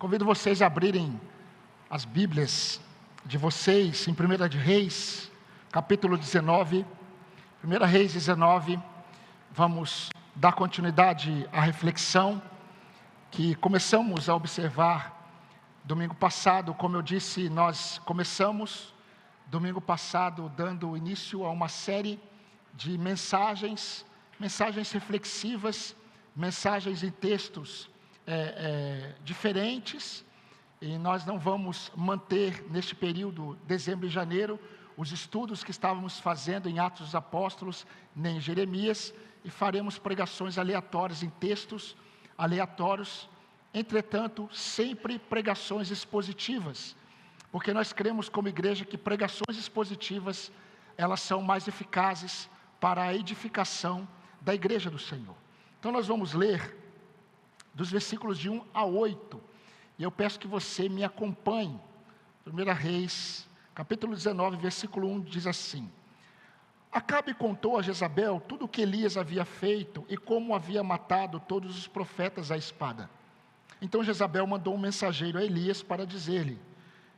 Convido vocês a abrirem as Bíblias de vocês em 1 de Reis, capítulo 19. 1 Reis 19, vamos dar continuidade à reflexão que começamos a observar domingo passado. Como eu disse, nós começamos domingo passado dando início a uma série de mensagens reflexivas, mensagens em textos diferentes, e nós não vamos manter neste período, dezembro e janeiro, os estudos que estávamos fazendo em Atos dos Apóstolos, nem em Jeremias, e faremos pregações aleatórias em textos aleatórios, entretanto, sempre pregações expositivas, porque nós cremos como igreja que pregações expositivas, elas são mais eficazes para a edificação da igreja do Senhor. Então nós vamos ler dos versículos de 1 a 8, e eu peço que você me acompanhe. 1 Reis, capítulo 19, versículo 1, diz assim: Acabe contou a Jezabel tudo o que Elias havia feito e como havia matado todos os profetas à espada. Então Jezabel mandou um mensageiro a Elias para dizer-lhe: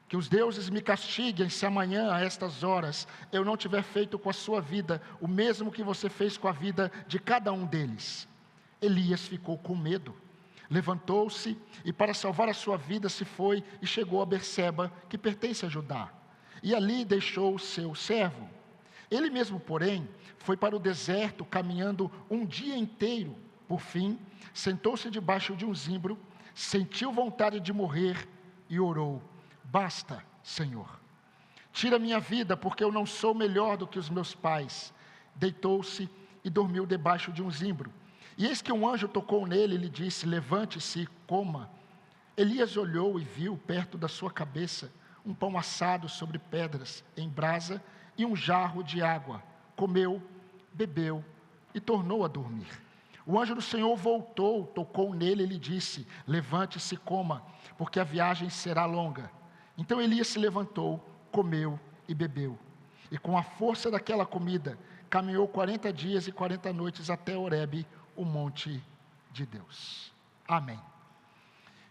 que os deuses me castiguem se amanhã a estas horas eu não tiver feito com a sua vida o mesmo que você fez com a vida de cada um deles. Elias ficou com medo, levantou-se e para salvar a sua vida se foi e chegou a Berseba, que pertence a Judá, e ali deixou o seu servo. Ele mesmo, porém, foi para o deserto caminhando um dia inteiro. Por fim, sentou-se debaixo de um zimbro, sentiu vontade de morrer e orou: Basta, Senhor, tira minha vida, porque eu não sou melhor do que os meus pais. Deitou-se e dormiu debaixo de um zimbro. E eis que um anjo tocou nele e lhe disse: Levante-se e coma. Elias olhou e viu perto da sua cabeça um pão assado sobre pedras em brasa e um jarro de água. Comeu, bebeu e tornou a dormir. O anjo do Senhor voltou, tocou nele e lhe disse: Levante-se e coma, porque a viagem será longa. Então Elias se levantou, comeu e bebeu. E com a força daquela comida, caminhou 40 dias e 40 noites até Horebe, o monte de Deus. Amém.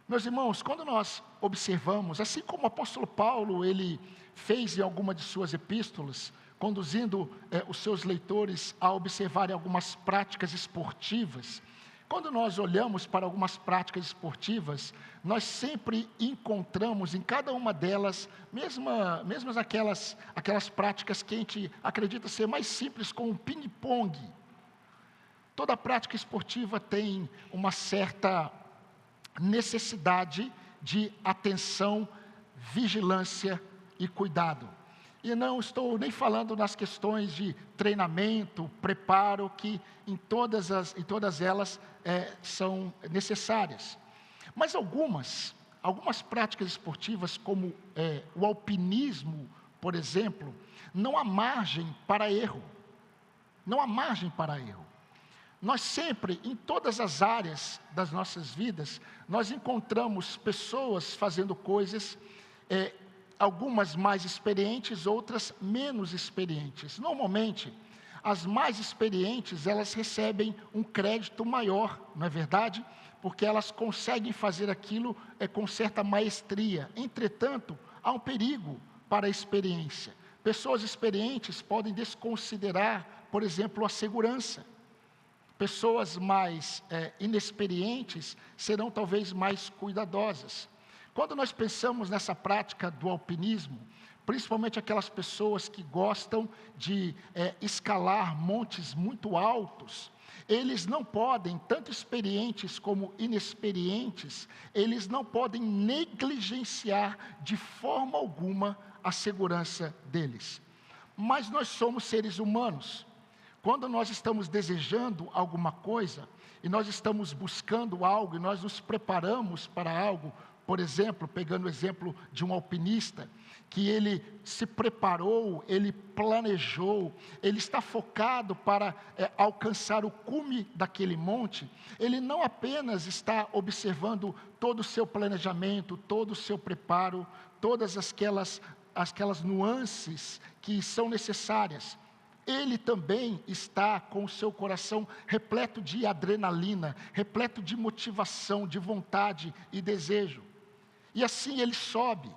Meus irmãos, quando nós observamos, assim como o apóstolo Paulo, ele fez em alguma de suas epístolas, conduzindo os seus leitores a observarem algumas práticas esportivas, quando nós olhamos para algumas práticas esportivas, nós sempre encontramos em cada uma delas, mesmo aquelas práticas que a gente acredita ser mais simples, como o ping-pong. Toda prática esportiva tem uma certa necessidade de atenção, vigilância e cuidado. E não estou nem falando nas questões de treinamento, preparo, que em todas elas são necessárias. Mas algumas práticas esportivas, como o alpinismo, por exemplo, não há margem para erro. Não há margem para erro. Nós sempre, em todas as áreas das nossas vidas, nós encontramos pessoas fazendo coisas, algumas mais experientes, outras menos experientes. Normalmente, as mais experientes, elas recebem um crédito maior, não é verdade? Porque elas conseguem fazer aquilo com certa maestria. Entretanto, há um perigo para a experiência. Pessoas experientes podem desconsiderar, por exemplo, a segurança. Pessoas mais inexperientes serão talvez mais cuidadosas. Quando nós pensamos nessa prática do alpinismo, principalmente aquelas pessoas que gostam de escalar montes muito altos, eles não podem, tanto experientes como inexperientes, eles não podem negligenciar de forma alguma a segurança deles. Mas nós somos seres humanos. Quando nós estamos desejando alguma coisa, e nós estamos buscando algo, e nós nos preparamos para algo, por exemplo, pegando o exemplo de um alpinista, que ele se preparou, ele planejou, ele está focado para alcançar o cume daquele monte, ele não apenas está observando todo o seu planejamento, todo o seu preparo, todas aquelas nuances que são necessárias. Ele também está com o seu coração repleto de adrenalina, repleto de motivação, de vontade e desejo. E assim ele sobe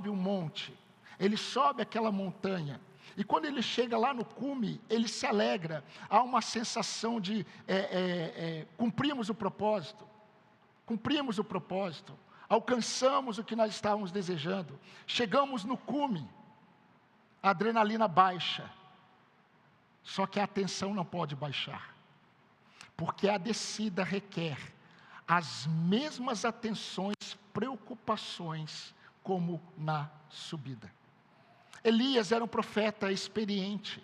o monte, ele sobe aquela montanha. E quando ele chega lá no cume, ele se alegra. Há uma sensação de cumprimos o propósito. Cumprimos o propósito. Alcançamos o que nós estávamos desejando. Chegamos no cume. A adrenalina baixa. Só que a atenção não pode baixar. Porque a descida requer as mesmas atenções, preocupações, como na subida. Elias era um profeta experiente.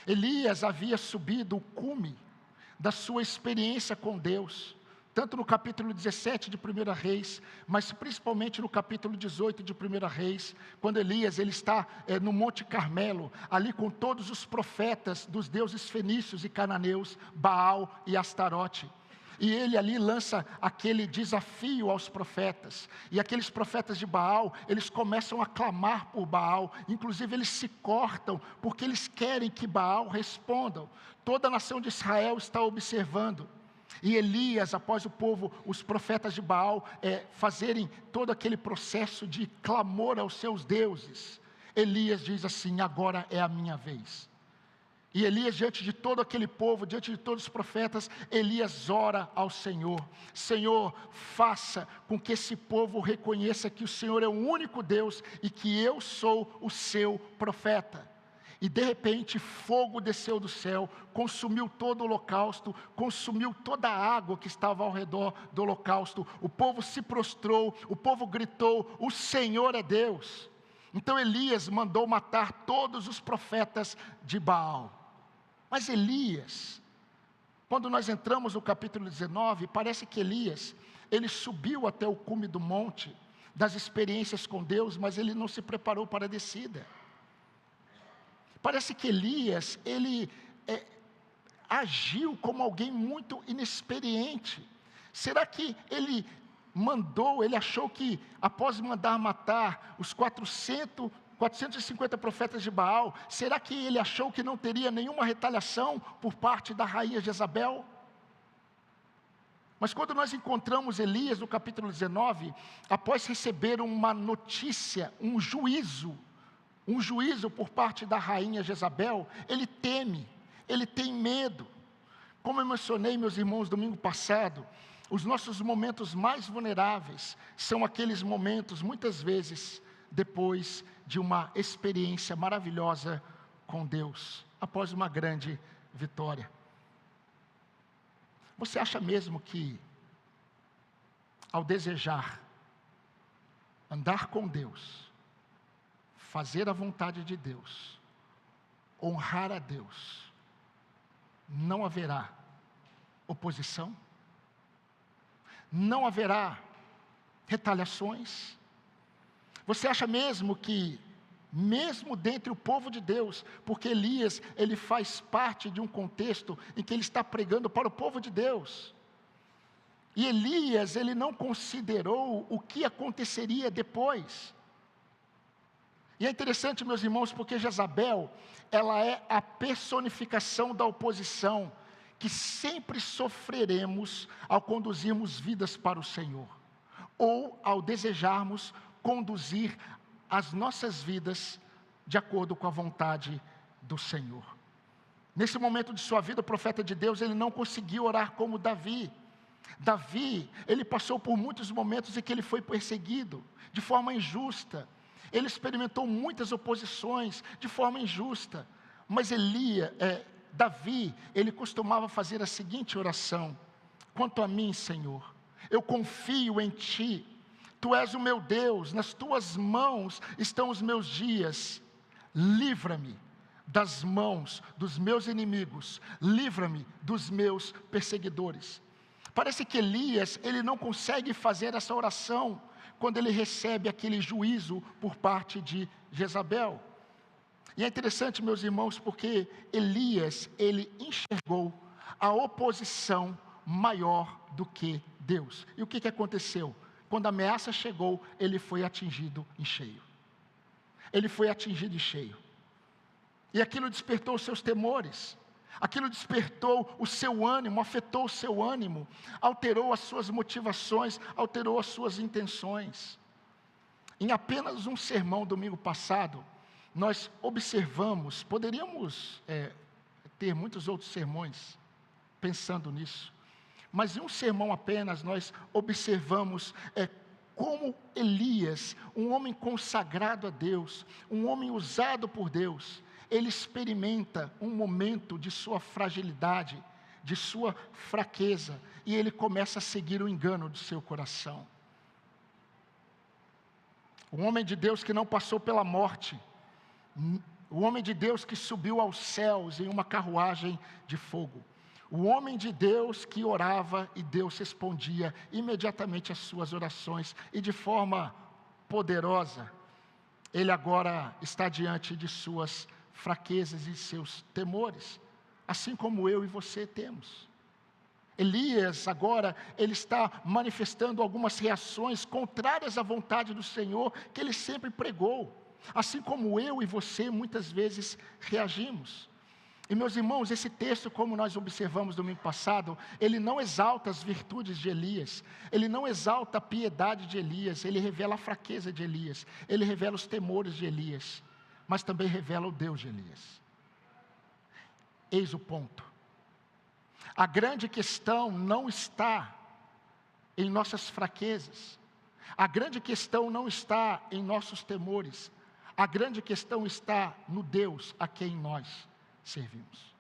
Elias havia subido o cume da sua experiência com Deus, tanto no capítulo 17 de 1 Reis, mas principalmente no capítulo 18 de 1 Reis, quando Elias ele está no Monte Carmelo, ali com todos os profetas dos deuses fenícios e cananeus, Baal e Astarote. E ele ali lança aquele desafio aos profetas. E aqueles profetas de Baal, eles começam a clamar por Baal. Inclusive eles se cortam, porque eles querem que Baal respondam. Toda a nação de Israel está observando. E Elias, após o povo, os profetas de Baal, fazerem todo aquele processo de clamor aos seus deuses, Elias diz assim: agora é a minha vez. E Elias, diante de todo aquele povo, diante de todos os profetas, Elias ora ao Senhor: Senhor, faça com que esse povo reconheça que o Senhor é o único Deus e que eu sou o seu profeta. E de repente fogo desceu do céu, consumiu todo o holocausto, consumiu toda a água que estava ao redor do holocausto. O povo se prostrou, o povo gritou: o Senhor é Deus. Então Elias mandou matar todos os profetas de Baal. Mas Elias, quando nós entramos no capítulo 19, parece que Elias, ele subiu até o cume do monte, das experiências com Deus, mas ele não se preparou para a descida. Parece que Elias, ele agiu como alguém muito inexperiente. Será que ele achou que após mandar matar os 450 profetas de Baal, será que ele achou que não teria nenhuma retaliação por parte da rainha Jezabel? Mas quando nós encontramos Elias no capítulo 19, após receber uma notícia, um juízo por parte da rainha Jezabel, ele teme, ele tem medo. Como eu mencionei, meus irmãos, domingo passado, os nossos momentos mais vulneráveis são aqueles momentos, muitas vezes, depois de uma experiência maravilhosa com Deus, após uma grande vitória. Você acha mesmo que, ao desejar andar com Deus, fazer a vontade de Deus, honrar a Deus, não haverá oposição? Não haverá retaliações? Você acha mesmo que, mesmo dentre o povo de Deus, porque Elias, ele faz parte de um contexto em que ele está pregando para o povo de Deus, e Elias, ele não considerou o que aconteceria depois. E é interessante, meus irmãos, porque Jezabel, ela é a personificação da oposição, que sempre sofreremos ao conduzirmos vidas para o Senhor, ou ao desejarmos conduzir as nossas vidas de acordo com a vontade do Senhor. Nesse momento de sua vida, o profeta de Deus, ele não conseguiu orar como Davi. Davi, ele passou por muitos momentos em que ele foi perseguido de forma injusta. Ele experimentou muitas oposições de forma injusta. Mas Davi, ele costumava fazer a seguinte oração: quanto a mim, Senhor, eu confio em Ti. Tu és o meu Deus, nas Tuas mãos estão os meus dias. Livra-me das mãos dos meus inimigos, livra-me dos meus perseguidores. Parece que Elias, ele não consegue fazer essa oração quando ele recebe aquele juízo por parte de Jezabel. E é interessante, meus irmãos, porque Elias, ele enxergou a oposição maior do que Deus. E o que aconteceu? Quando a ameaça chegou, ele foi atingido em cheio. Ele foi atingido em cheio. E aquilo despertou os seus temores. Aquilo despertou o seu ânimo, afetou o seu ânimo, alterou as suas motivações, alterou as suas intenções. Em apenas um sermão domingo passado, nós observamos, poderíamos ter muitos outros sermões pensando nisso, mas em um sermão apenas nós observamos como Elias, um homem consagrado a Deus, um homem usado por Deus, ele experimenta um momento de sua fragilidade, de sua fraqueza, e ele começa a seguir o engano do seu coração. Um homem de Deus que não passou pela morte, o homem de Deus que subiu aos céus em uma carruagem de fogo, o homem de Deus que orava e Deus respondia imediatamente às suas orações, e de forma poderosa, ele agora está diante de suas fraquezas e seus temores, assim como eu e você temos. Elias agora, ele está manifestando algumas reações contrárias à vontade do Senhor, que ele sempre pregou, assim como eu e você muitas vezes reagimos. E meus irmãos, esse texto, como nós observamos domingo passado, ele não exalta as virtudes de Elias, ele não exalta a piedade de Elias, ele revela a fraqueza de Elias, ele revela os temores de Elias, mas também revela o Deus de Elias. Eis o ponto. A grande questão não está em nossas fraquezas, a grande questão não está em nossos temores, a grande questão está no Deus a quem nós servimos.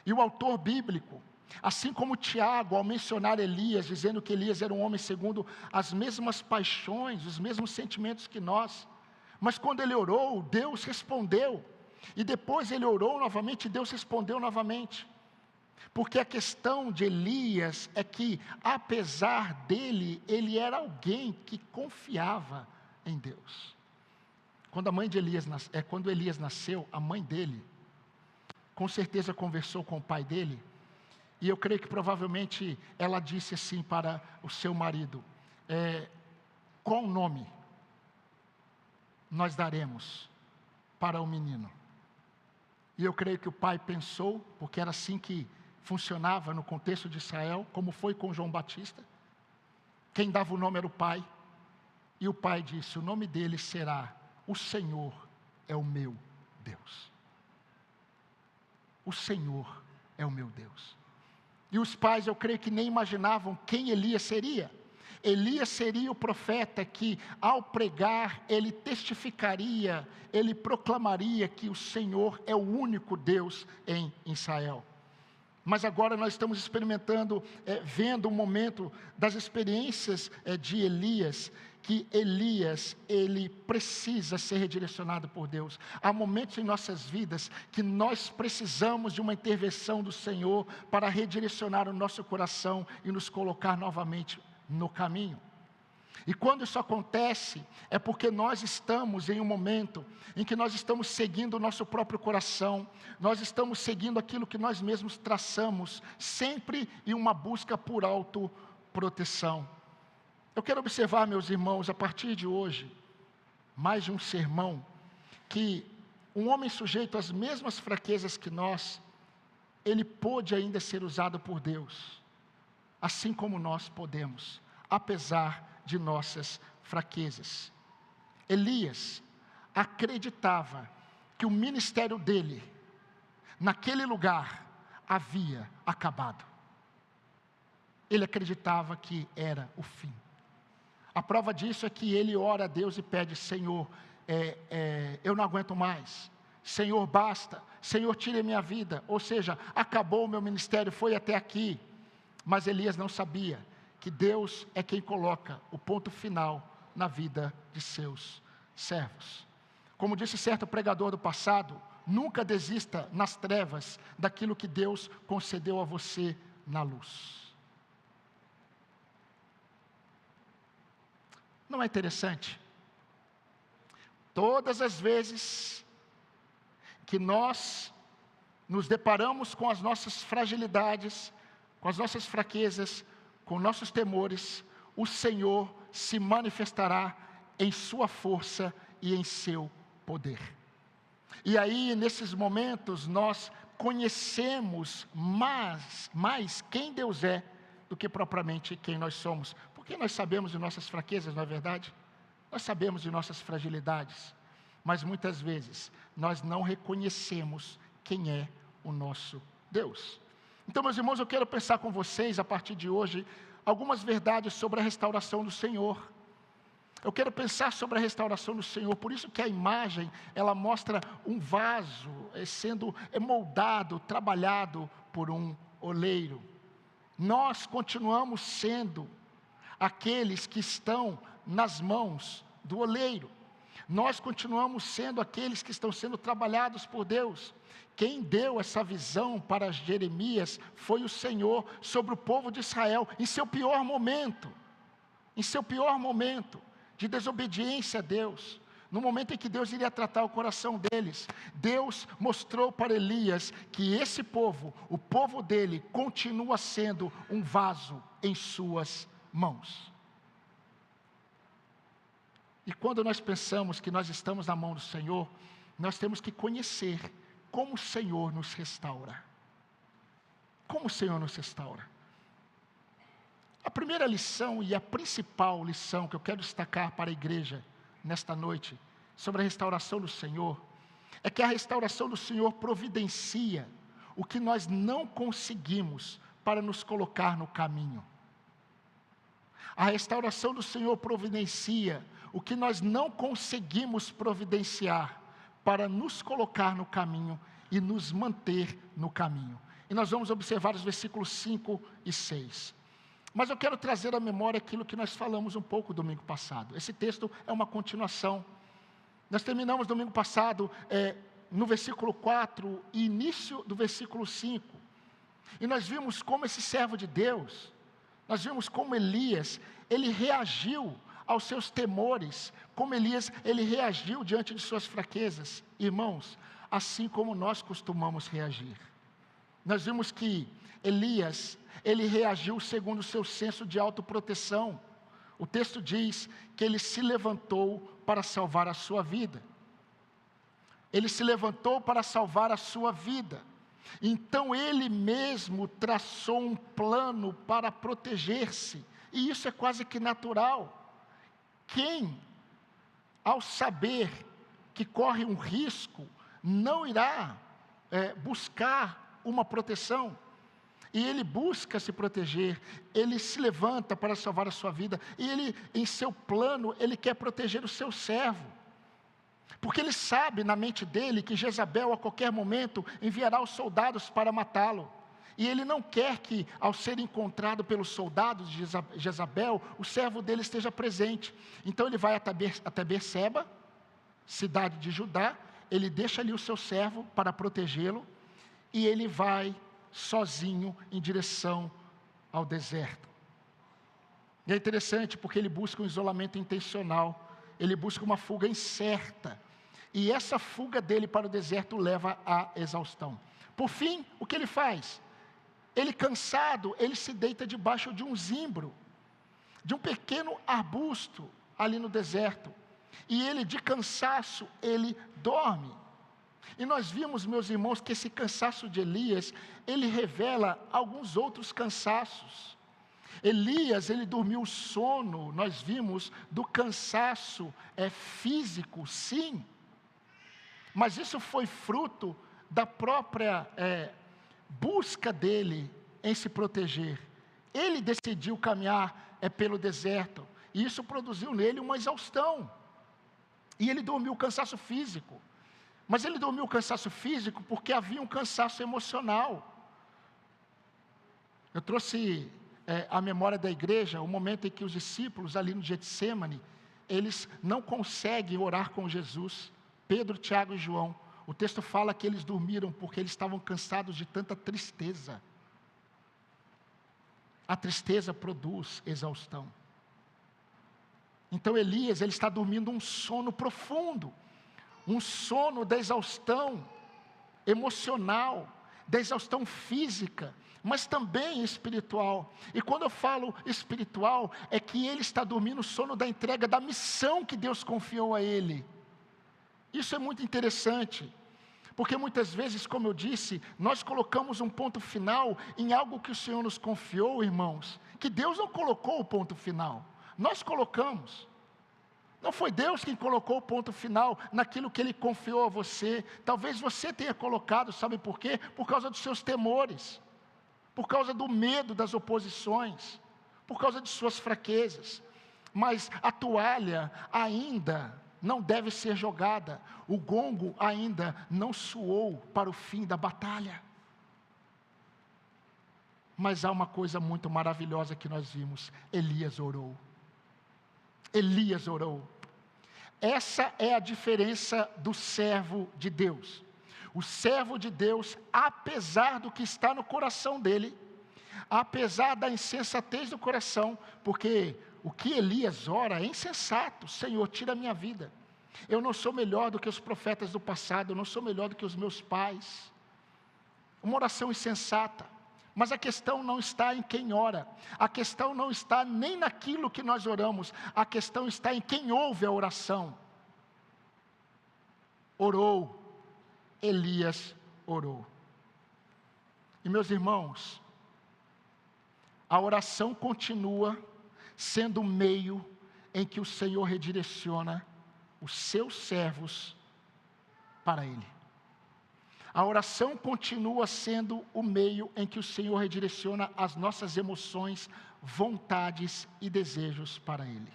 E o autor bíblico, assim como Tiago, ao mencionar Elias, dizendo que Elias era um homem segundo as mesmas paixões, os mesmos sentimentos que nós, mas quando ele orou, Deus respondeu, e depois ele orou novamente, e Deus respondeu novamente, porque a questão de Elias é que, apesar dele, ele era alguém que confiava em Deus. Quando Elias nasceu, a mãe dele, com certeza conversou com o pai dele, e eu creio que provavelmente ela disse assim para o seu marido, qual nome nós daremos para o menino? E eu creio que o pai pensou, porque era assim que funcionava no contexto de Israel, como foi com João Batista. Quem dava o nome era o pai, e o pai disse, o nome dele será, o Senhor é o meu Deus. O Senhor é o meu Deus. E os pais, eu creio que nem imaginavam quem Elias seria. Elias seria o profeta que, ao pregar, ele testificaria, ele proclamaria que o Senhor é o único Deus em Israel. Mas agora nós estamos experimentando, vendo um momento das experiências de Elias, que Elias, ele precisa ser redirecionado por Deus. Há momentos em nossas vidas que nós precisamos de uma intervenção do Senhor para redirecionar o nosso coração e nos colocar novamente no caminho. E quando isso acontece, é porque nós estamos em um momento em que nós estamos seguindo o nosso próprio coração, nós estamos seguindo aquilo que nós mesmos traçamos, sempre em uma busca por autoproteção. Eu quero observar, meus irmãos, a partir de hoje, mais de um sermão, que um homem sujeito às mesmas fraquezas que nós, ele pôde ainda ser usado por Deus, assim como nós podemos, apesar de nossas fraquezas. Elias acreditava que o ministério dele, naquele lugar, havia acabado. Ele acreditava que era o fim. A prova disso é que ele ora a Deus e pede, Senhor, eu não aguento mais. Senhor, basta. Senhor, tire a minha vida. Ou seja, acabou o meu ministério, foi até aqui. Mas Elias não sabia que Deus é quem coloca o ponto final na vida de seus servos. Como disse certo pregador do passado, nunca desista nas trevas daquilo que Deus concedeu a você na luz. Não é interessante? Todas as vezes que nós nos deparamos com as nossas fragilidades, com as nossas fraquezas, com nossos temores, o Senhor se manifestará em sua força e em seu poder. E aí, nesses momentos, nós conhecemos mais quem Deus é do que propriamente quem nós somos. Porque nós sabemos de nossas fraquezas, não é verdade? Nós sabemos de nossas fragilidades, mas muitas vezes nós não reconhecemos quem é o nosso Deus. Então, meus irmãos, eu quero pensar com vocês, a partir de hoje, algumas verdades sobre a restauração do Senhor. Eu quero pensar sobre a restauração do Senhor, por isso que a imagem, ela mostra um vaso sendo moldado, trabalhado por um oleiro. Nós continuamos sendo aqueles que estão nas mãos do oleiro. Nós continuamos sendo aqueles que estão sendo trabalhados por Deus. Quem deu essa visão para Jeremias foi o Senhor sobre o povo de Israel, em seu pior momento de desobediência a Deus. No momento em que Deus iria tratar o coração deles, Deus mostrou para Elias que esse povo, o povo dele, continua sendo um vaso em suas mãos. E quando nós pensamos que nós estamos na mão do Senhor, nós temos que conhecer como o Senhor nos restaura. Como o Senhor nos restaura. A primeira lição e a principal lição que eu quero destacar para a igreja nesta noite, sobre a restauração do Senhor, é que a restauração do Senhor providencia o que nós não conseguimos para nos colocar no caminho. A restauração do Senhor providencia o que nós não conseguimos providenciar para nos colocar no caminho e nos manter no caminho. E nós vamos observar os versículos 5 e 6. Mas eu quero trazer à memória aquilo que nós falamos um pouco domingo passado. Esse texto é uma continuação. Nós terminamos domingo passado no versículo 4 e início do versículo 5. E nós vimos como esse servo de Deus, nós vimos como Elias, ele reagiu aos seus temores, como Elias, ele reagiu diante de suas fraquezas. Irmãos, assim como nós costumamos reagir. Nós vimos que Elias, ele reagiu segundo o seu senso de autoproteção. O texto diz que ele se levantou para salvar a sua vida. Ele se levantou para salvar a sua vida. Então ele mesmo traçou um plano para proteger-se. E isso é quase que natural. Quem, ao saber que corre um risco, não irá buscar uma proteção? E ele busca se proteger, ele se levanta para salvar a sua vida, e ele, em seu plano, ele quer proteger o seu servo. Porque ele sabe na mente dele que Jezabel a qualquer momento enviará os soldados para matá-lo. E ele não quer que, ao ser encontrado pelos soldados de Jezabel, o servo dele esteja presente. Então ele vai até Berseba, cidade de Judá, ele deixa ali o seu servo para protegê-lo, e ele vai sozinho em direção ao deserto. E é interessante porque ele busca um isolamento intencional, ele busca uma fuga incerta, e essa fuga dele para o deserto leva à exaustão. Por fim, o que ele faz? Ele cansado, ele se deita debaixo de um zimbro, de um pequeno arbusto ali no deserto, e ele de cansaço, ele dorme. E nós vimos, meus irmãos, que esse cansaço de Elias, ele revela alguns outros cansaços. Elias, ele dormiu sono, nós vimos, do cansaço físico, sim. Mas isso foi fruto da própria busca dele em se proteger. Ele decidiu caminhar pelo deserto, e isso produziu nele uma exaustão. E ele dormiu o cansaço físico. Mas ele dormiu o cansaço físico porque havia um cansaço emocional. Eu trouxe à memória da igreja o momento em que os discípulos ali no Getsêmani, eles não conseguem orar com Jesus, Pedro, Tiago e João. O texto fala que eles dormiram porque eles estavam cansados de tanta tristeza. A tristeza produz exaustão. Então Elias, ele está dormindo um sono profundo, um sono da exaustão emocional, da exaustão física, mas também espiritual. E quando eu falo espiritual, é que ele está dormindo o sono da entrega da missão que Deus confiou a ele. Isso é muito interessante, Porque muitas vezes, como eu disse, nós colocamos um ponto final em algo que o Senhor nos confiou, irmãos, que Deus não colocou o ponto final, nós colocamos. Não foi Deus quem colocou o ponto final naquilo que Ele confiou a você. Talvez você tenha colocado, sabe por quê? Por causa dos seus temores, por causa do medo das oposições, por causa de suas fraquezas. Mas a toalha ainda não deve ser jogada, o gongo ainda não soou para o fim da batalha. Mas há uma coisa muito maravilhosa que nós vimos: Elias orou. Elias orou. Essa é a diferença do servo de Deus. O servo de Deus, apesar do que está no coração dele, apesar da insensatez do coração, porque o que Elias ora é insensato: Senhor, tira a minha vida. Eu não sou melhor do que os profetas do passado, eu não sou melhor do que os meus pais. Uma oração insensata. Mas a questão não está em quem ora, a questão não está nem naquilo que nós oramos, a questão está em quem ouve a oração. Orou, Elias orou. E meus irmãos, a oração continua sendo o meio em que o Senhor redireciona os seus servos para Ele. A oração continua sendo o meio em que o Senhor redireciona as nossas emoções, vontades e desejos para Ele.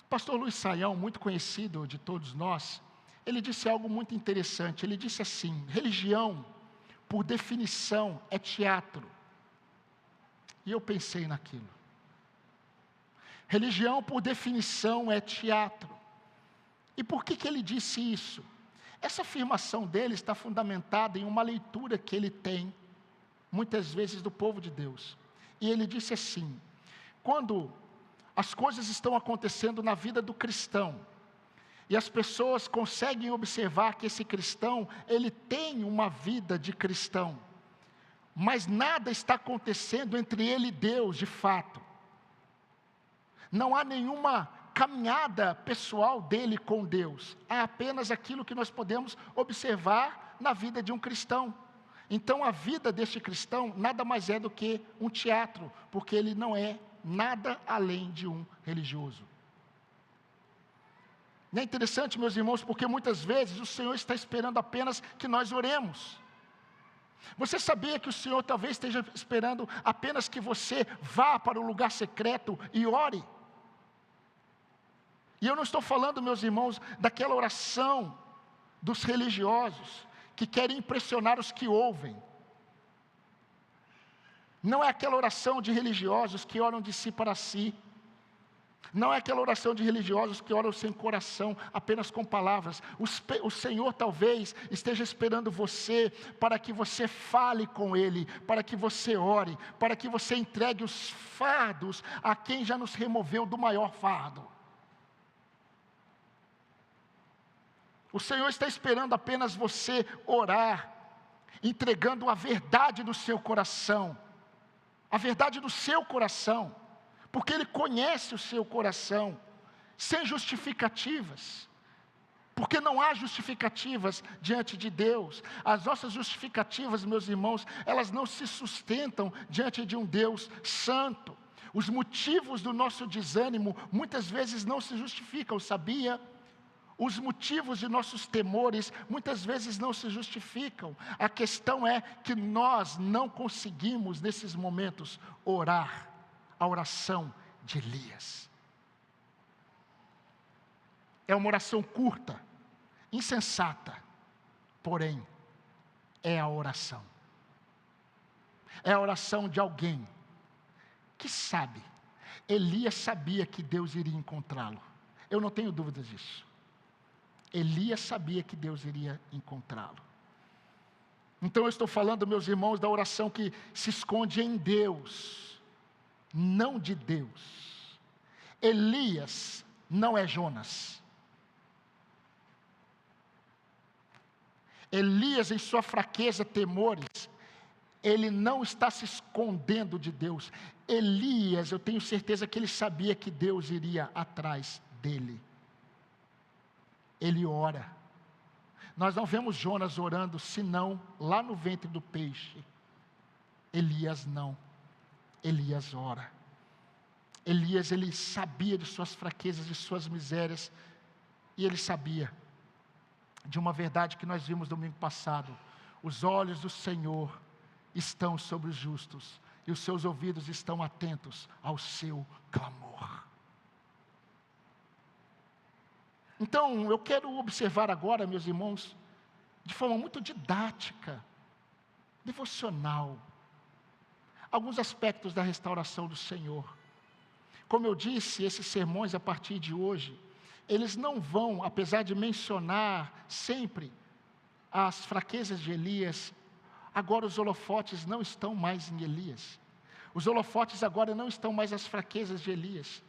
Pastor Luiz Saião, muito conhecido de todos nós, ele disse algo muito interessante. Ele disse assim: religião, por definição, é teatro. E eu pensei naquilo. Religião, por definição, é teatro. E por que ele disse isso? Essa afirmação dele está fundamentada em uma leitura que ele tem, muitas vezes, do povo de Deus. E ele disse assim: quando as coisas estão acontecendo na vida do cristão, e as pessoas conseguem observar que esse cristão, ele tem uma vida de cristão, mas nada está acontecendo entre ele e Deus de fato. Não há nenhuma caminhada pessoal dele com Deus, há apenas aquilo que nós podemos observar na vida de um cristão. Então a vida deste cristão nada mais é do que um teatro, porque ele não é nada além de um religioso. Não é interessante, meus irmãos, porque muitas vezes o Senhor está esperando apenas que nós oremos. Você sabia que o Senhor talvez esteja esperando apenas que você vá para o lugar secreto e ore? E eu não estou falando, meus irmãos, daquela oração dos religiosos, que querem impressionar os que ouvem. Não é aquela oração de religiosos que oram de si para si. Não é aquela oração de religiosos que oram sem coração, apenas com palavras. O Senhor talvez esteja esperando você, para que você fale com Ele, para que você ore, para que você entregue os fardos a quem já nos removeu do maior fardo. O Senhor está esperando apenas você orar, entregando a verdade do seu coração, a verdade do seu coração, porque Ele conhece o seu coração, sem justificativas, porque não há justificativas diante de Deus. As nossas justificativas, meus irmãos, elas não se sustentam diante de um Deus santo. Os motivos do nosso desânimo muitas vezes não se justificam, sabia? Os motivos de nossos temores muitas vezes não se justificam. A questão é que nós não conseguimos, nesses momentos, orar a oração de Elias. É uma oração curta, insensata, porém, é a oração. É a oração de alguém que sabe. Elias sabia que Deus iria encontrá-lo. Eu não tenho dúvidas disso. Elias sabia que Deus iria encontrá-lo. Então eu estou falando, meus irmãos, da oração que se esconde em Deus, não de Deus. Elias não é Jonas. Elias, em sua fraqueza, temores, ele não está se escondendo de Deus. Elias, eu tenho certeza que ele sabia que Deus iria atrás dele. Ele ora. Nós não vemos Jonas orando, senão lá no ventre do peixe. Elias não. Elias ora. Elias, ele sabia de suas fraquezas, de suas misérias. E ele sabia de uma verdade que nós vimos domingo passado. Os olhos do Senhor estão sobre os justos, e os seus ouvidos estão atentos ao seu clamor. Então, eu quero observar agora, meus irmãos, de forma muito didática, devocional, alguns aspectos da restauração do Senhor. Como eu disse, esses sermões a partir de hoje, eles não vão, apesar de mencionar sempre as fraquezas de Elias, agora os holofotes não estão mais em Elias. Os holofotes agora não estão mais nas fraquezas de Elias.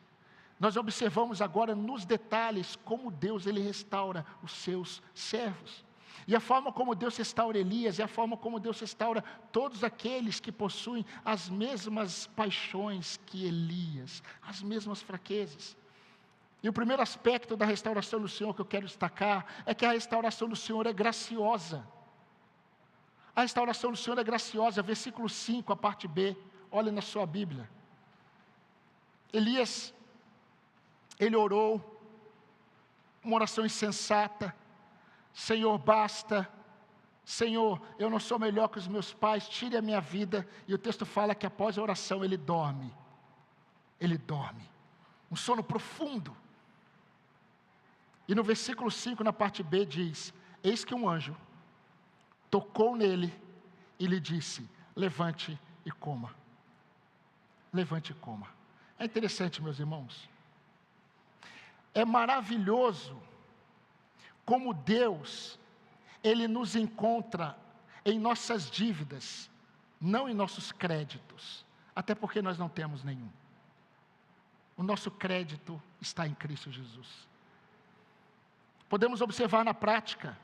Nós observamos agora nos detalhes como Deus ele restaura os seus servos. E a forma como Deus restaura Elias é a forma como Deus restaura todos aqueles que possuem as mesmas paixões que Elias, as mesmas fraquezas. E o primeiro aspecto da restauração do Senhor que eu quero destacar é que a restauração do Senhor é graciosa. A restauração do Senhor é graciosa, versículo 5, a parte B, olhe na sua Bíblia. Elias, ele orou, uma oração insensata: Senhor, basta, Senhor, eu não sou melhor que os meus pais, tire a minha vida. E o texto fala que após a oração ele dorme, um sono profundo. E no versículo 5, na parte B, diz: eis que um anjo tocou nele e lhe disse: levante e coma. Levante e coma. É interessante, meus irmãos. É maravilhoso como Deus, ele nos encontra em nossas dívidas, não em nossos créditos, até porque nós não temos nenhum. O nosso crédito está em Cristo Jesus. Podemos observar na prática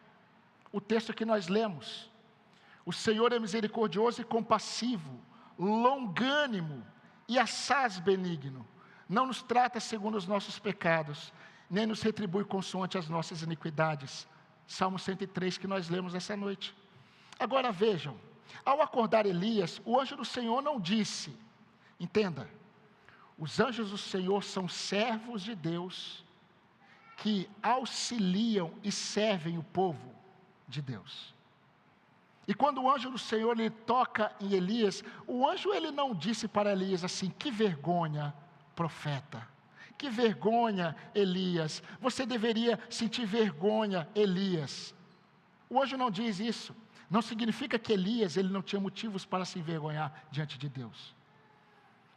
o texto que nós lemos. O Senhor é misericordioso e compassivo, longânimo e assaz benigno. Não nos trata segundo os nossos pecados, nem nos retribui consoante as nossas iniquidades. Salmo 103 que nós lemos essa noite. Agora vejam, ao acordar Elias, o anjo do Senhor não disse, entenda, os anjos do Senhor são servos de Deus, que auxiliam e servem o povo de Deus. E quando o anjo do Senhor ele toca em Elias, o anjo ele não disse para Elias assim: que vergonha, profeta, que vergonha, Elias, você deveria sentir vergonha, Elias. O anjo não diz isso. Não significa que Elias ele não tinha motivos para se envergonhar diante de Deus.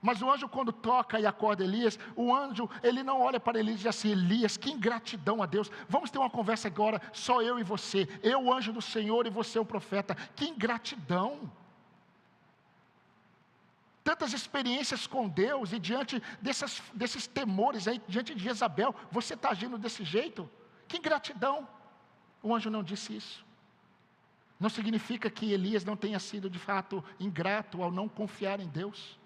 Mas o anjo quando toca e acorda Elias, o anjo ele não olha para Elias e diz assim: Elias, que ingratidão a Deus, vamos ter uma conversa agora, só eu e você, eu o anjo do Senhor e você o profeta, que ingratidão. Tantas experiências com Deus e diante desses temores aí, diante de Jezabel, você está agindo desse jeito? Que ingratidão. O anjo não disse isso. Não significa que Elias não tenha sido de fato ingrato ao não confiar em Deus.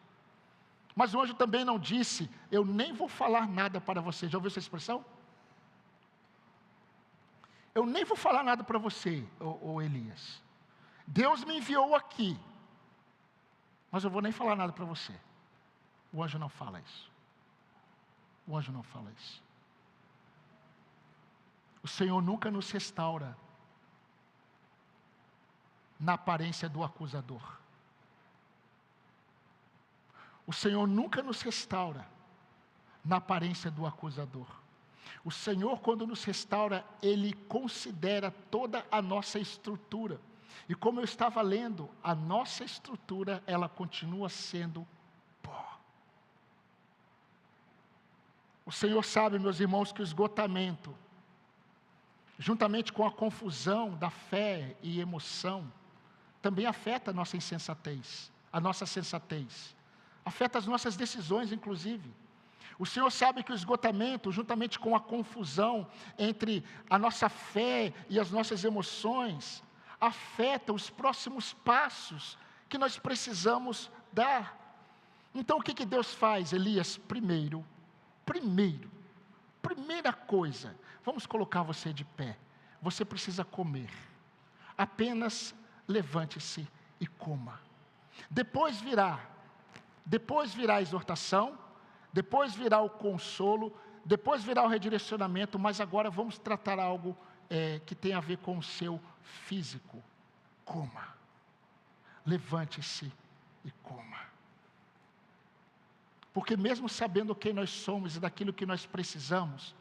Mas o anjo também não disse: eu nem vou falar nada para você. Já ouviu essa expressão? Eu nem vou falar nada para você, ô Elias. Deus me enviou aqui, mas eu vou nem falar nada para você. O anjo não fala isso. O anjo não fala isso. O Senhor nunca nos restaura na aparência do acusador. O Senhor nunca nos restaura na aparência do acusador. O Senhor, quando nos restaura, Ele considera toda a nossa estrutura. E como eu estava lendo, a nossa estrutura, ela continua sendo pó. O Senhor sabe, meus irmãos, que o esgotamento, juntamente com a confusão da fé e emoção, também afeta a nossa insensatez, a nossa sensatez. Afeta as nossas decisões, inclusive. O Senhor sabe que o esgotamento, juntamente com a confusão entre a nossa fé e as nossas emoções, afeta os próximos passos que nós precisamos dar. Então o que Deus faz, Elias? Primeira coisa, vamos colocar você de pé. você precisa comer. Apenas levante-se e coma. Depois virá a exortação, depois virá o consolo, depois virá o redirecionamento, mas agora vamos tratar algo que tem a ver com o seu físico. Coma. Levante-se e coma. Porque mesmo sabendo quem nós somos e daquilo que nós precisamos,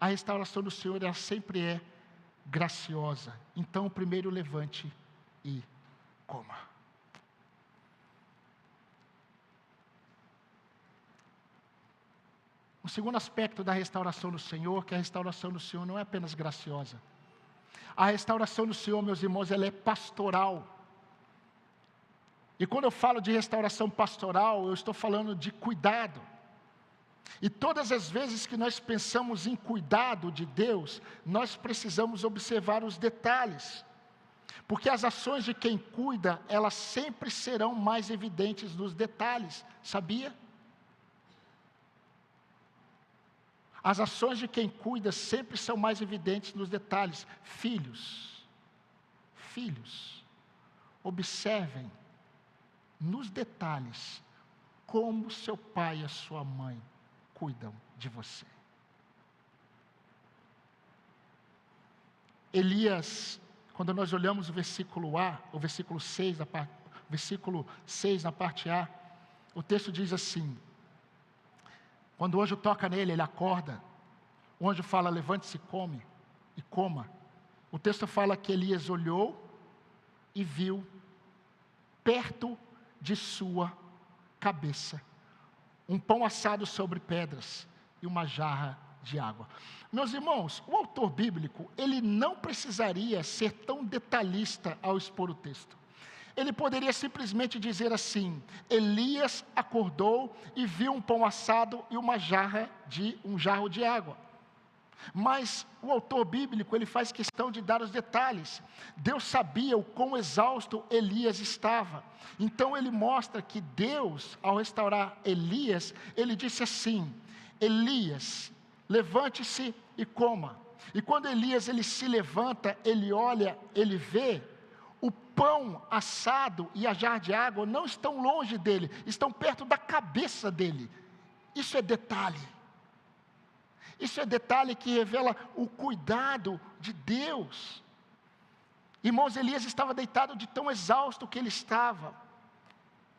a restauração do Senhor, ela sempre é graciosa. Então, primeiro levante e coma. O segundo aspecto da restauração do Senhor, que a restauração do Senhor não é apenas graciosa. A restauração do Senhor, meus irmãos, ela é pastoral. E quando eu falo de restauração pastoral, eu estou falando de cuidado. E todas as vezes que nós pensamos em cuidado de Deus, nós precisamos observar os detalhes. Porque as ações de quem cuida, elas sempre serão mais evidentes nos detalhes, sabia? As ações de quem cuida sempre são mais evidentes nos detalhes. Filhos, observem nos detalhes como seu pai e a sua mãe cuidam de você. Elias, quando nós olhamos o versículo A, o versículo 6 na parte A, o texto diz assim: quando o anjo toca nele, ele acorda. O anjo fala: levante-se e coma. O texto fala que Elias olhou e viu perto de sua cabeça um pão assado sobre pedras e uma jarra de água. Meus irmãos, o autor bíblico, ele não precisaria ser tão detalhista ao expor o texto. Ele poderia simplesmente dizer assim: Elias acordou e viu um pão assado e um jarro de água. Mas o autor bíblico, ele faz questão de dar os detalhes. Deus sabia o quão exausto Elias estava. Então ele mostra que Deus, ao restaurar Elias, ele disse assim: Elias, levante-se e coma. E quando Elias ele se levanta, ele olha, ele vê o pão assado e a jarra de água não estão longe dele, estão perto da cabeça dele. Isso é detalhe. Isso é detalhe que revela o cuidado de Deus. Irmãos, Elias estava deitado de tão exausto que ele estava.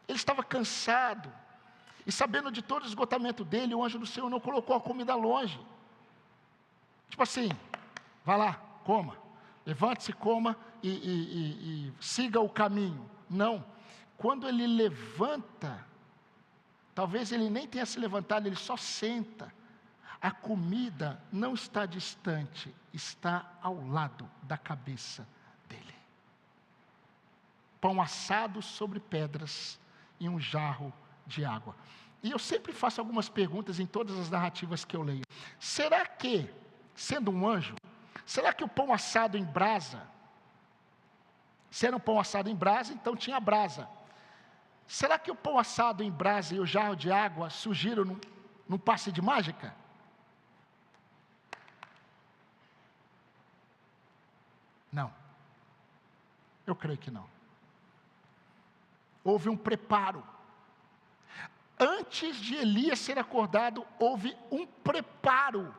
Ele estava cansado. E sabendo de todo o esgotamento dele, o anjo do Senhor não colocou a comida longe. Tipo assim, vá lá, coma. Levante-se, coma e siga o caminho. Não. Quando ele levanta, talvez ele nem tenha se levantado, ele só senta. A comida não está distante, está ao lado da cabeça dele. Pão assado sobre pedras e um jarro de água. E eu sempre faço algumas perguntas em todas as narrativas que eu leio. Será que, sendo um anjo, será que o pão assado em brasa, se era um pão assado em brasa, então tinha brasa. Será que o pão assado em brasa e o jarro de água surgiram num passe de mágica? Não. Eu creio que não. Houve um preparo. Antes de Elias ser acordado, houve um preparo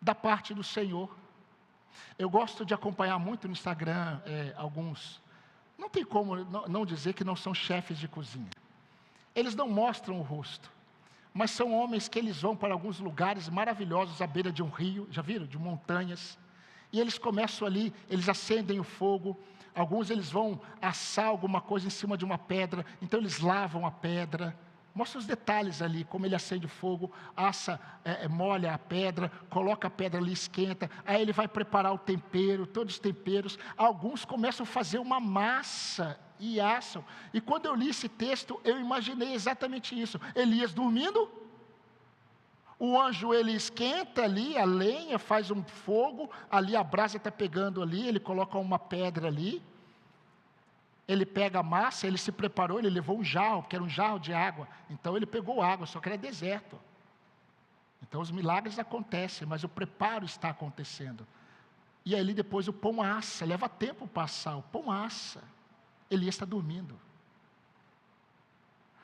da parte do Senhor. Eu gosto de acompanhar muito no Instagram alguns. Não tem como não dizer que não são chefes de cozinha. Eles não mostram o rosto, mas são homens que eles vão para alguns lugares maravilhosos à beira de um rio, já viram? De montanhas. E eles começam ali, eles acendem o fogo. Alguns eles vão assar alguma coisa em cima de uma pedra, então eles lavam a pedra. Mostra os detalhes ali, como ele acende o fogo, assa, molha a pedra, coloca a pedra ali, esquenta. Aí ele vai preparar o tempero, todos os temperos. Alguns começam a fazer uma massa e assam. E quando eu li esse texto, eu imaginei exatamente isso. Elias dormindo, o anjo ele esquenta ali a lenha, faz um fogo, ali a brasa está pegando ali, ele coloca uma pedra ali. Ele pega a massa, ele se preparou, ele levou um jarro, que era um jarro de água. Então ele pegou água, só que era deserto. Então os milagres acontecem, mas o preparo está acontecendo. E ali depois o pão assa, leva tempo para assar, o pão assa. Elias está dormindo.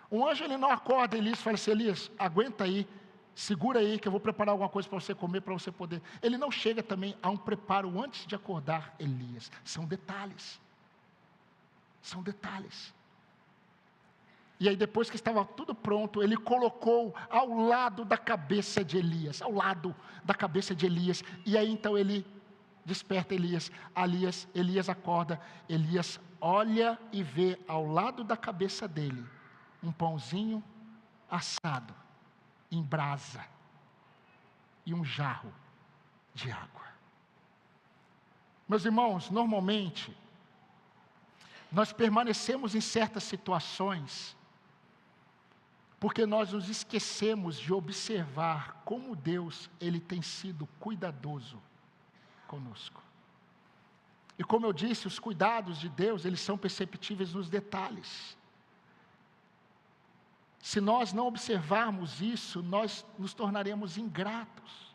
Um anjo ele não acorda Elias e fala assim: Elias, aguenta aí, segura aí que eu vou preparar alguma coisa para você comer, para você poder. Ele não chega também a um preparo antes de acordar Elias. São detalhes. São detalhes. E aí depois que estava tudo pronto, ele colocou ao lado da cabeça de Elias, ao lado da cabeça de Elias. E aí então ele desperta Elias. Elias acorda, Elias olha e vê ao lado da cabeça dele um pãozinho assado em brasa e um jarro de água. Meus irmãos, normalmente nós permanecemos em certas situações porque nós nos esquecemos de observar como Deus ele tem sido cuidadoso conosco. E como eu disse, os cuidados de Deus, eles são perceptíveis nos detalhes. Se nós não observarmos isso, nós nos tornaremos ingratos.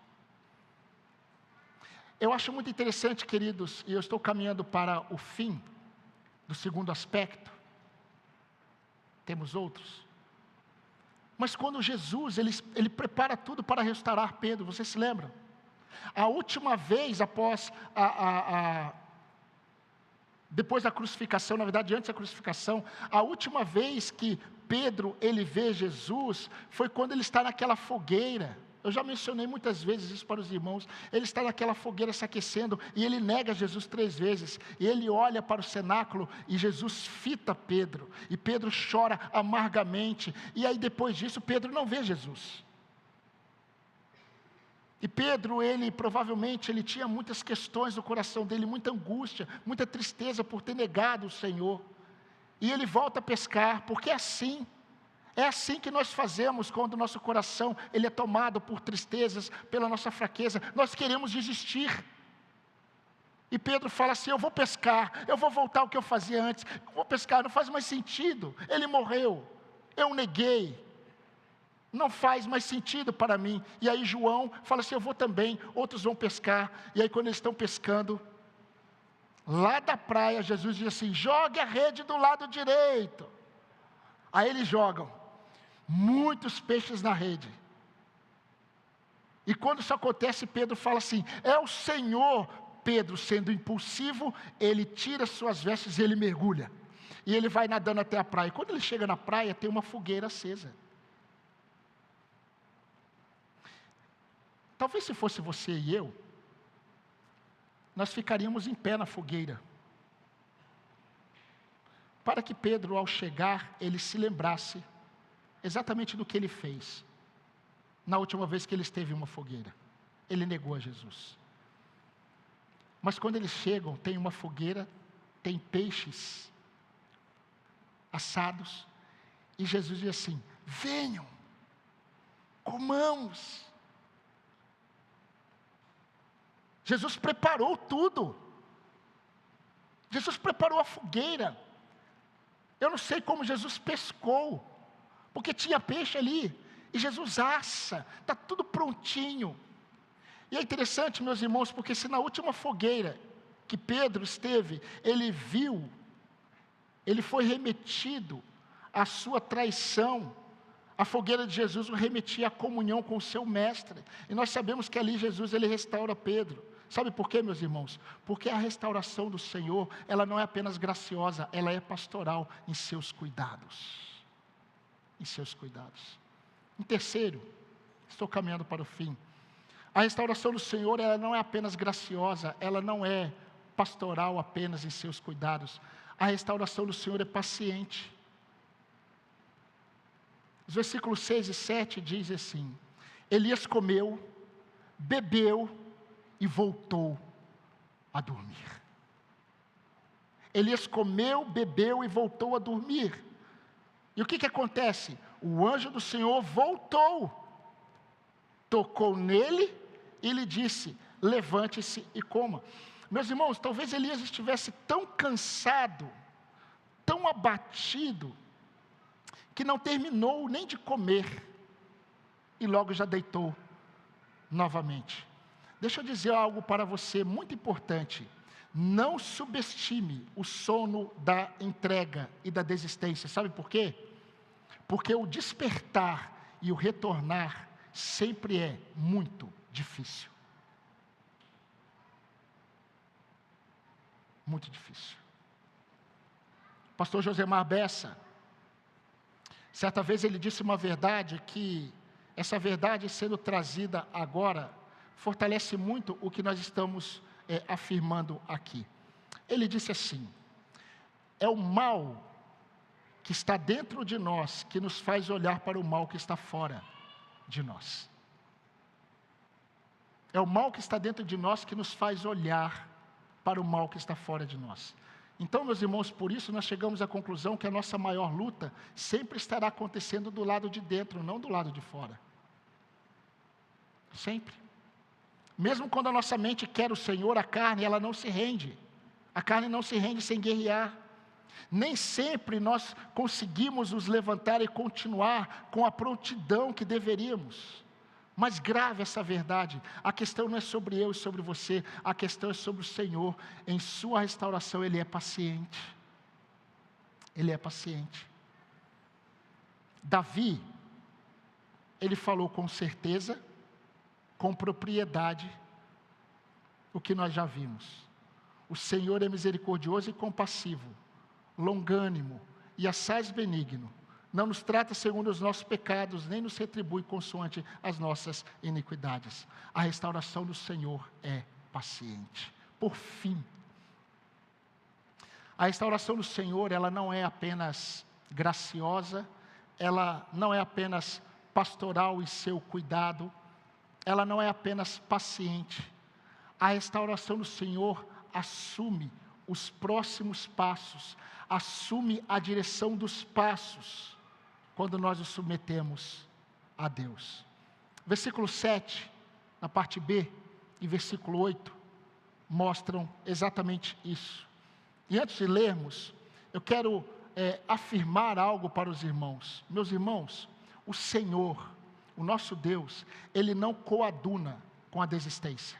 Eu acho muito interessante, queridos, e eu estou caminhando para o fim do segundo aspecto. Temos outros. Mas quando Jesus, ele prepara tudo para restaurar Pedro, vocês se lembram? A última vez após depois da crucificação, na verdade antes da crucificação, a última vez que Pedro ele vê Jesus foi quando ele está naquela fogueira. Eu já mencionei muitas vezes isso para os irmãos. Ele está naquela fogueira se aquecendo e ele nega Jesus 3 vezes. E ele olha para o cenáculo e Jesus fita Pedro. E Pedro chora amargamente. E aí depois disso Pedro não vê Jesus. E Pedro, provavelmente ele tinha muitas questões no coração dele, muita angústia, muita tristeza por ter negado o Senhor. E ele volta a pescar, porque é assim que nós fazemos quando o nosso coração ele é tomado por tristezas, pela nossa fraqueza, nós queremos desistir. E Pedro fala assim: eu vou pescar, eu vou voltar ao que eu fazia antes, eu vou pescar, não faz mais sentido, ele morreu, eu neguei, não faz mais sentido para mim. E aí João fala assim: eu vou também, outros vão pescar. E aí quando eles estão pescando, lá da praia, Jesus diz assim: jogue a rede do lado direito. Aí eles jogam, muitos peixes na rede. E quando isso acontece, Pedro fala assim: é o Senhor. Pedro, sendo impulsivo, ele tira suas vestes e ele mergulha. E ele vai nadando até a praia. E quando ele chega na praia, tem uma fogueira acesa. Talvez se fosse você e eu, nós ficaríamos em pé na fogueira. Para que Pedro, ao chegar, ele se lembrasse exatamente do que ele fez na última vez que ele esteve em uma fogueira. Ele negou a Jesus. Mas quando eles chegam, tem uma fogueira, tem peixes assados, e Jesus diz assim: venham, comamos. Jesus preparou tudo. Jesus preparou a fogueira. Eu não sei como Jesus pescou, porque tinha peixe ali, e Jesus assa, está tudo prontinho. E é interessante, meus irmãos, porque se na última fogueira que Pedro esteve, ele viu, ele foi remetido à sua traição, a fogueira de Jesus o remetia à comunhão com o seu mestre. E nós sabemos que ali Jesus ele restaura Pedro. Sabe por quê, meus irmãos? Porque a restauração do Senhor, ela não é apenas graciosa, ela é pastoral em seus cuidados. Em seus cuidados. Em terceiro, estou caminhando para o fim. A restauração do Senhor, ela não é apenas graciosa, ela não é pastoral apenas em seus cuidados. A restauração do Senhor é paciente. Os versículos 6 e 7 diz assim: Elias comeu, bebeu e voltou a dormir. Elias comeu, bebeu e voltou a dormir. E o que acontece? O anjo do Senhor voltou, tocou nele e lhe disse: levante-se e coma. Meus irmãos, talvez Elias estivesse tão cansado, tão abatido, que não terminou nem de comer, e logo já deitou novamente. Deixa eu dizer algo para você muito importante. Não subestime o sono da entrega e da desistência. Sabe por quê? Porque o despertar e o retornar sempre é muito difícil. Muito difícil. Pastor Josemar Bessa, certa vez ele disse uma verdade que essa verdade sendo trazida agora fortalece muito o que nós estamos afirmando aqui. Ele disse assim: é o mal que está dentro de nós que nos faz olhar para o mal que está fora de nós. É o mal que está dentro de nós que nos faz olhar para o mal que está fora de nós. Então, meus irmãos, por isso nós chegamos à conclusão que a nossa maior luta sempre estará acontecendo do lado de dentro, não do lado de fora. Sempre. Mesmo quando a nossa mente quer o Senhor, a carne, ela não se rende. A carne não se rende sem guerrear. Nem sempre nós conseguimos nos levantar e continuar com a prontidão que deveríamos. Mas grave essa verdade, a questão não é sobre eu e sobre você, a questão é sobre o Senhor. Em sua restauração Ele é paciente. Ele é paciente. Davi, ele falou com certeza, com propriedade, o que nós já vimos. O Senhor é misericordioso e compassivo, longânimo e assaz benigno. Não nos trata segundo os nossos pecados, nem nos retribui consoante as nossas iniquidades. A restauração do Senhor é paciente. Por fim, a restauração do Senhor, ela não é apenas graciosa, ela não é apenas pastoral em seu cuidado, ela não é apenas paciente. A restauração do Senhor assume os próximos passos, assume a direção dos passos, quando nós nos submetemos a Deus. Versículo 7, na parte B, e versículo 8, mostram exatamente isso. E antes de lermos, eu quero afirmar algo para os irmãos. Meus irmãos, o Senhor, o nosso Deus, Ele não coaduna com a desistência.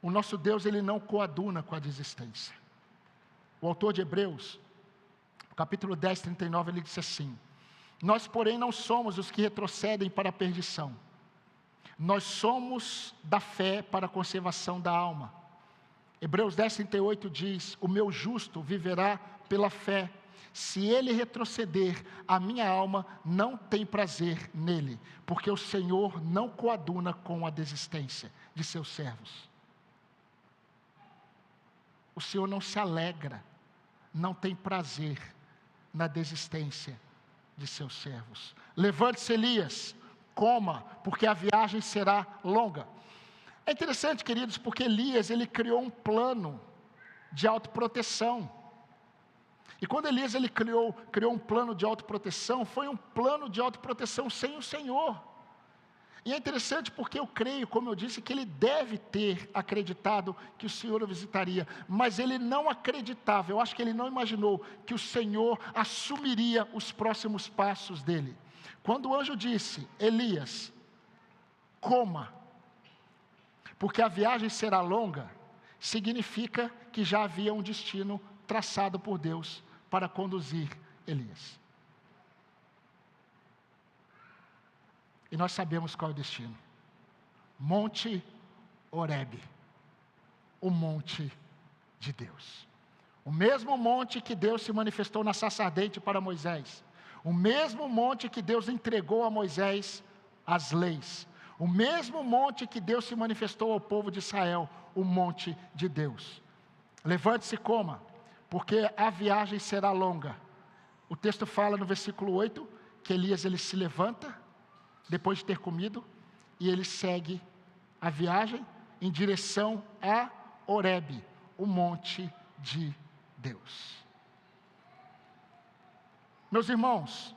O nosso Deus, Ele não coaduna com a desistência. O autor de Hebreus, capítulo 10, 39, ele disse assim: nós, porém, não somos os que retrocedem para a perdição. Nós somos da fé para a conservação da alma. Hebreus 10, 38 diz: o meu justo viverá pela fé. Se ele retroceder, a minha alma não tem prazer nele, porque o Senhor não coaduna com a desistência de seus servos. O Senhor não se alegra, não tem prazer na desistência de seus servos. Levante-se, Elias, coma, porque a viagem será longa. É interessante, queridos, porque Elias, ele criou um plano de autoproteção. E quando Elias ele criou um plano de autoproteção, foi um plano de autoproteção sem o Senhor. E é interessante porque eu creio, como eu disse, que ele deve ter acreditado que o Senhor o visitaria, mas ele não acreditava, eu acho que ele não imaginou que o Senhor assumiria os próximos passos dele. Quando o anjo disse: Elias, coma, porque a viagem será longa, significa que já havia um destino traçado por Deus para conduzir Elias. E nós sabemos qual é o destino. Monte Horebe, o monte de Deus. O mesmo monte que Deus se manifestou na sarça ardente para Moisés. O mesmo monte que Deus entregou a Moisés as leis. O mesmo monte que Deus se manifestou ao povo de Israel, o monte de Deus. Levante-se e coma, porque a viagem será longa. O texto fala no versículo 8, que Elias ele se levanta, depois de ter comido, e ele segue a viagem em direção a Horebe, o monte de Deus. Meus irmãos,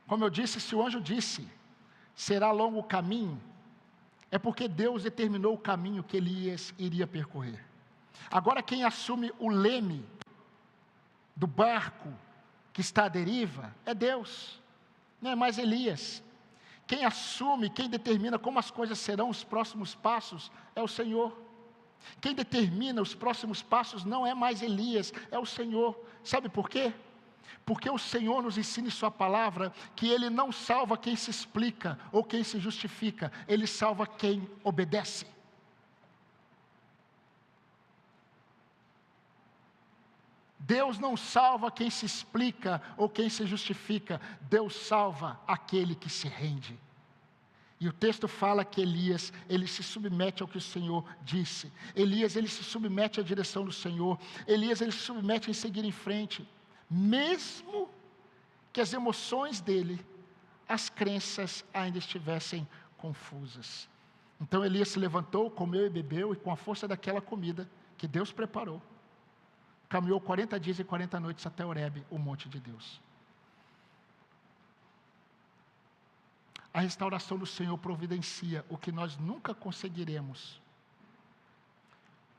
como eu disse, se o anjo disse, será longo o caminho, é porque Deus determinou o caminho que Elias iria percorrer. Agora quem assume o leme do barco que está à deriva é Deus. não é mais Elias. Quem assume, quem determina como as coisas serão, os próximos passos, é o Senhor. Quem determina os próximos passos não é mais Elias, é o Senhor. Sabe por quê? Porque o Senhor nos ensina em sua palavra que Ele não salva quem se explica ou quem se justifica, Ele salva quem obedece. Deus não salva quem se explica ou quem se justifica, Deus salva aquele que se rende. E o texto fala que Elias, ele se submete ao que o Senhor disse. Elias, ele se submete à direção do Senhor. Elias, ele se submete em seguir em frente. Mesmo que as emoções dele, as crenças ainda estivessem confusas. Então Elias se levantou, comeu e bebeu, e com a força daquela comida que Deus preparou, caminhou 40 dias e 40 noites até Horebe, o monte de Deus. A restauração do Senhor providencia o que nós nunca conseguiremos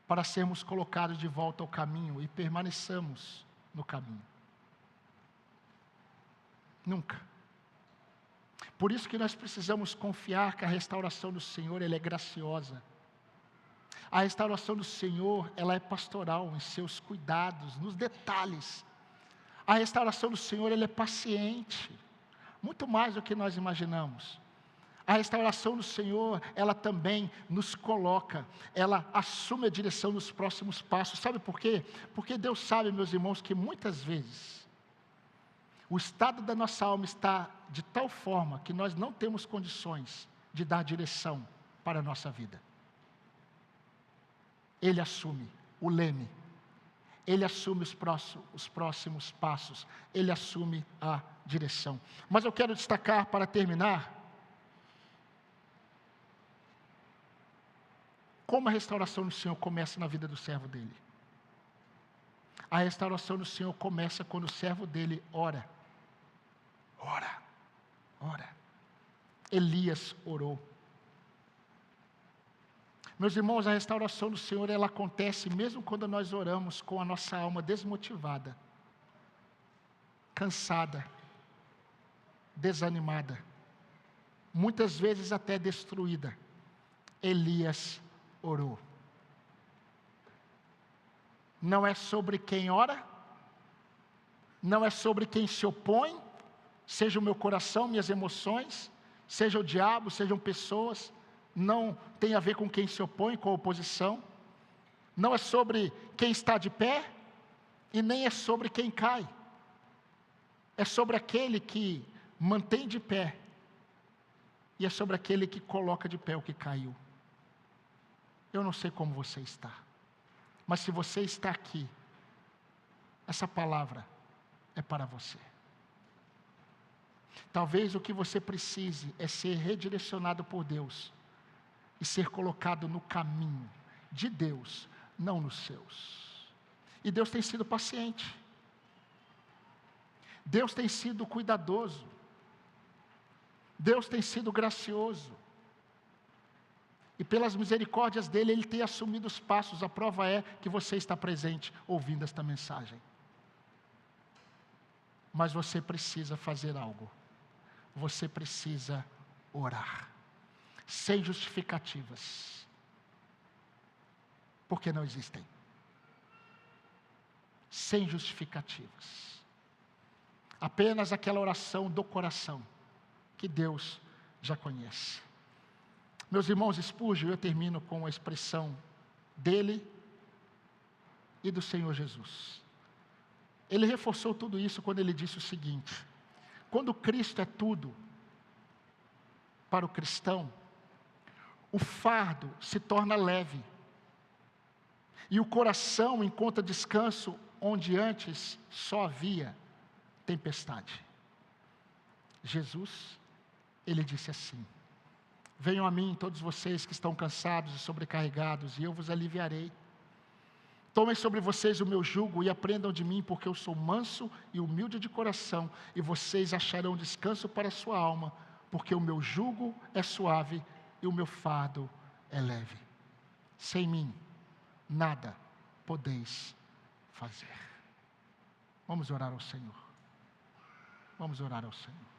para sermos colocados de volta ao caminho e permaneçamos no caminho. Nunca. Por isso que nós precisamos confiar que a restauração do Senhor, ela é graciosa. A restauração do Senhor, ela é pastoral em seus cuidados, nos detalhes. A restauração do Senhor, ela é paciente. Muito mais do que nós imaginamos. A restauração do Senhor, ela também nos coloca, ela assume a direção nos próximos passos. Sabe por quê? Porque Deus sabe, meus irmãos, que muitas vezes o estado da nossa alma está de tal forma que nós não temos condições de dar direção para a nossa vida. Ele assume o leme. Ele assume os próximos passos. Ele assume a direção. Mas eu quero destacar, para terminar, como a restauração do Senhor começa na vida do servo dele. A restauração do Senhor começa quando o servo dele ora. Ora. Elias orou. Meus irmãos, a restauração do Senhor, ela acontece mesmo quando nós oramos com a nossa alma desmotivada, cansada, desanimada, muitas vezes até destruída. Elias orou. Não é sobre quem ora, não é sobre quem se opõe, seja o meu coração, minhas emoções, seja o diabo, sejam pessoas. Não tem a ver com quem se opõe, com a oposição. Não é sobre quem está de pé, e nem é sobre quem cai. É sobre aquele que mantém de pé, e é sobre aquele que coloca de pé o que caiu. Eu não sei como você está, mas se você está aqui, essa palavra é para você. Talvez o que você precise é ser redirecionado por Deus, e ser colocado no caminho de Deus, não nos seus. E Deus tem sido paciente. Deus tem sido cuidadoso. Deus tem sido gracioso. E pelas misericórdias dele, Ele tem assumido os passos. A prova é que você está presente, ouvindo esta mensagem. Mas você precisa fazer algo. Você precisa orar. Sem justificativas, porque não existem. Sem justificativas. Apenas aquela oração do coração, que Deus já conhece. Meus irmãos, Spurgeon, eu termino com a expressão dele e do Senhor Jesus. Ele reforçou tudo isso quando ele disse o seguinte: quando Cristo é tudo para o cristão, o fardo se torna leve, e o coração encontra descanso onde antes só havia tempestade. Jesus, Ele disse assim: venham a mim todos vocês que estão cansados e sobrecarregados, e eu vos aliviarei. Tomem sobre vocês o meu jugo e aprendam de mim, porque eu sou manso e humilde de coração, e vocês acharão descanso para a sua alma, porque o meu jugo é suave e o meu fardo é leve. Sem mim, nada podeis fazer. Vamos orar ao Senhor. Vamos orar ao Senhor.